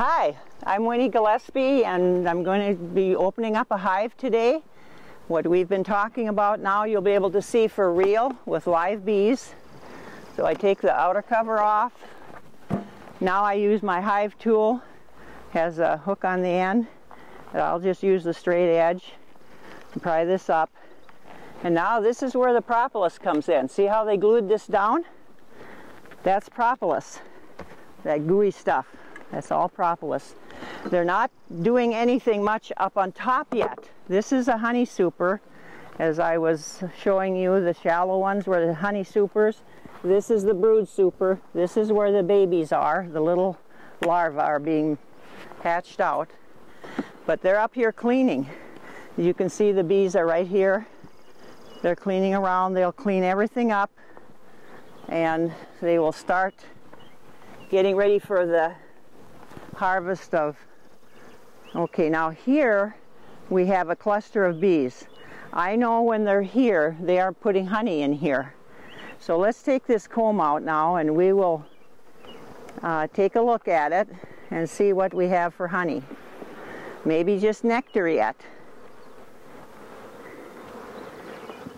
Hi, I'm Winnie Gillespie, and I'm going to be opening up a hive today. What we've been talking about now you'll be able to see for real with live bees. So I take the outer cover off. Now I use my hive tool. Has a hook on the end. And I'll just use the straight edge and pry this up. And now this is where the propolis comes in. See how they glued this down? That's propolis, that gooey stuff. That's all propolis. They're not doing anything much up on top yet. This is a honey super. As I was showing you, the shallow ones were the honey supers. This is the brood super. This is where the babies are. The little larvae are being hatched out. But they're up here cleaning. You can see the bees are right here. They're cleaning around. They'll clean everything up, and they will start getting ready for the harvest of. Okay, now here we have a cluster of bees. I know when they're here, they are putting honey in here. So let's take this comb out now, and we will take a look at it and see what we have for honey. Maybe just nectar yet.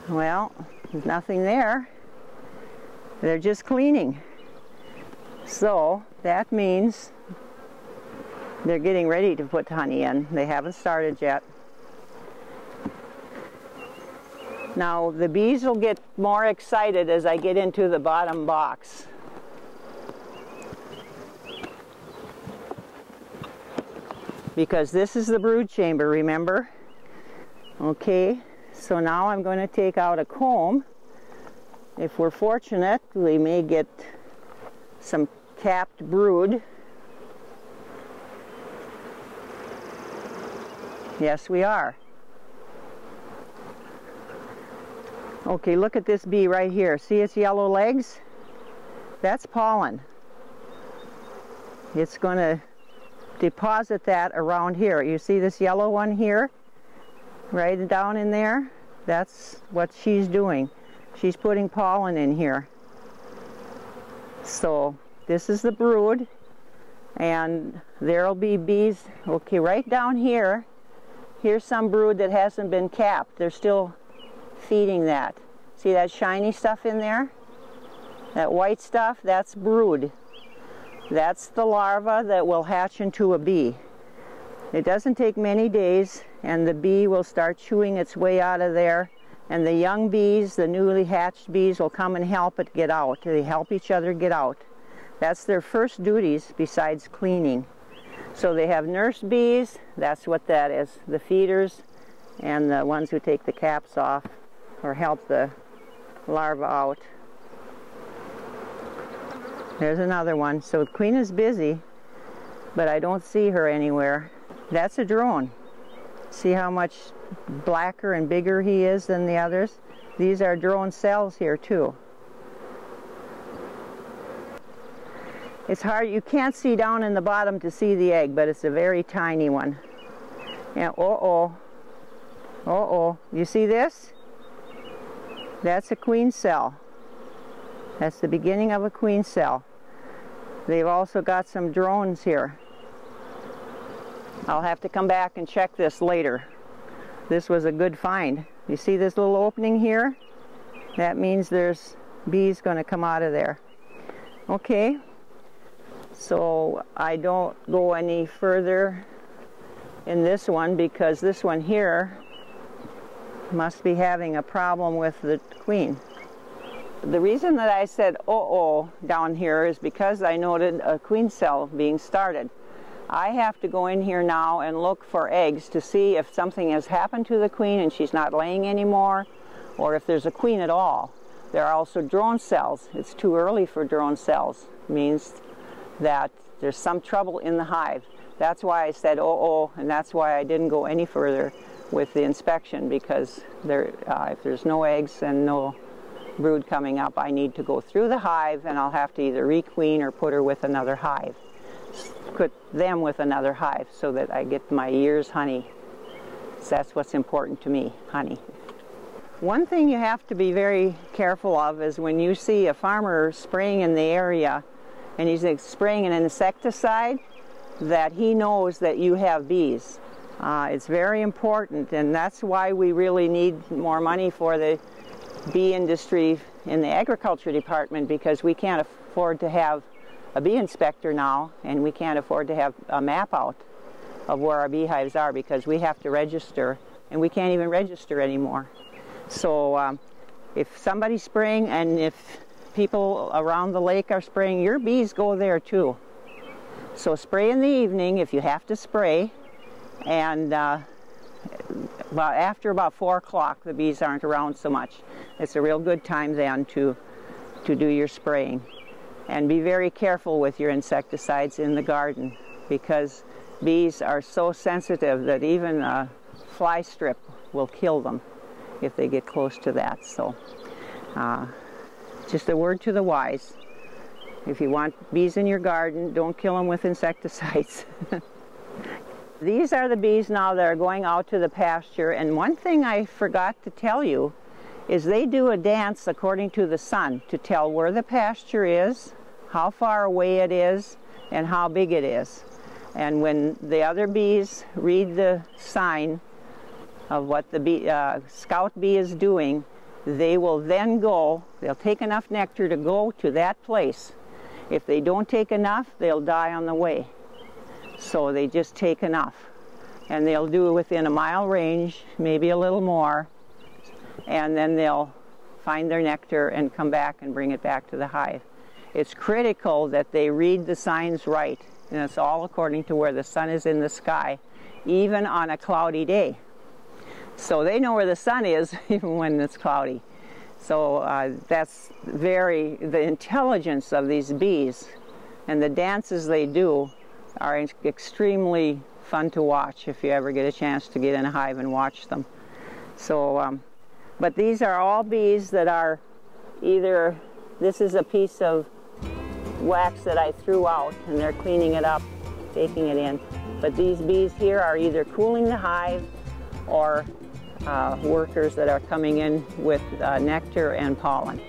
Well, there's nothing there. They're just cleaning. So that means they're getting ready to put honey in. They haven't started yet. Now the bees will get more excited as I get into the bottom box. Because this is the brood chamber, remember? Okay, so now I'm going to take out a comb. If we're fortunate, we may get some capped brood. Yes, we are. Okay, look at this bee right here. See its yellow legs? That's pollen. It's going to deposit that around here. You see this yellow one here? Right down in there? That's what she's doing. She's putting pollen in here. So this is the brood, and there'll be bees. Okay, right down here. Here's some brood that hasn't been capped. They're still feeding that. See that shiny stuff in there? That white stuff, that's brood. That's the larva that will hatch into a bee. It doesn't take many days, and the bee will start chewing its way out of there, and the young bees, the newly hatched bees, will come and help it get out. They help each other get out. That's their first duties besides cleaning. So they have nurse bees, that's what that is, the feeders, and the ones who take the caps off or help the larva out. There's another one. So the queen is busy, but I don't see her anywhere. That's a drone. See how much blacker and bigger he is than the others? These are drone cells here too. It's hard, you can't see down in the bottom to see the egg, but it's a very tiny one. And you see this? That's a queen cell. That's the beginning of a queen cell. They've also got some drones here. I'll have to come back and check this later. This was a good find. You see this little opening here? That means there's bees going to come out of there. Okay. So I don't go any further in this one because this one here must be having a problem with the queen. The reason that I said down here is because I noted a queen cell being started. I have to go in here now and look for eggs to see if something has happened to the queen and she's not laying anymore, or if there's a queen at all. There are also drone cells. It's too early for drone cells. It means that there's some trouble in the hive. That's why I said and that's why I didn't go any further with the inspection, because if there's no eggs and no brood coming up, I need to go through the hive, and I'll have to either requeen or put her with another hive. Put them with another hive so that I get my year's honey. So that's what's important to me, honey. One thing you have to be very careful of is when you see a farmer spraying in the area and he's spraying an insecticide, that he knows that you have bees. It's very important, and that's why we really need more money for the bee industry in the agriculture department, because we can't afford to have a bee inspector now, and we can't afford to have a map out of where our beehives are, because we have to register, and we can't even register anymore. So if somebody's spraying, and if people around the lake are spraying, your bees go there too. So spray in the evening if you have to spray, and after about 4 o'clock the bees aren't around so much. It's a real good time then to do your spraying. And be very careful with your insecticides in the garden, because bees are so sensitive that even a fly strip will kill them if they get close to that. So just a word to the wise. If you want bees in your garden, don't kill them with insecticides. These are the bees now that are going out to the pasture, and one thing I forgot to tell you is they do a dance according to the sun to tell where the pasture is, how far away it is, and how big it is. And when the other bees read the sign of what the scout bee is doing, they will then go, they'll take enough nectar to go to that place. If they don't take enough, they'll die on the way. So they just take enough. And they'll do it within a mile range, maybe a little more, and then they'll find their nectar and come back and bring it back to the hive. It's critical that they read the signs right, and it's all according to where the sun is in the sky, even on a cloudy day. So they know where the sun is even when it's cloudy. So that's the intelligence of these bees, and the dances they do are extremely fun to watch if you ever get a chance to get in a hive and watch them. So, but these are all bees that are either, this is a piece of wax that I threw out and they're cleaning it up, taking it in. But these bees here are either cooling the hive or workers that are coming in with nectar and pollen.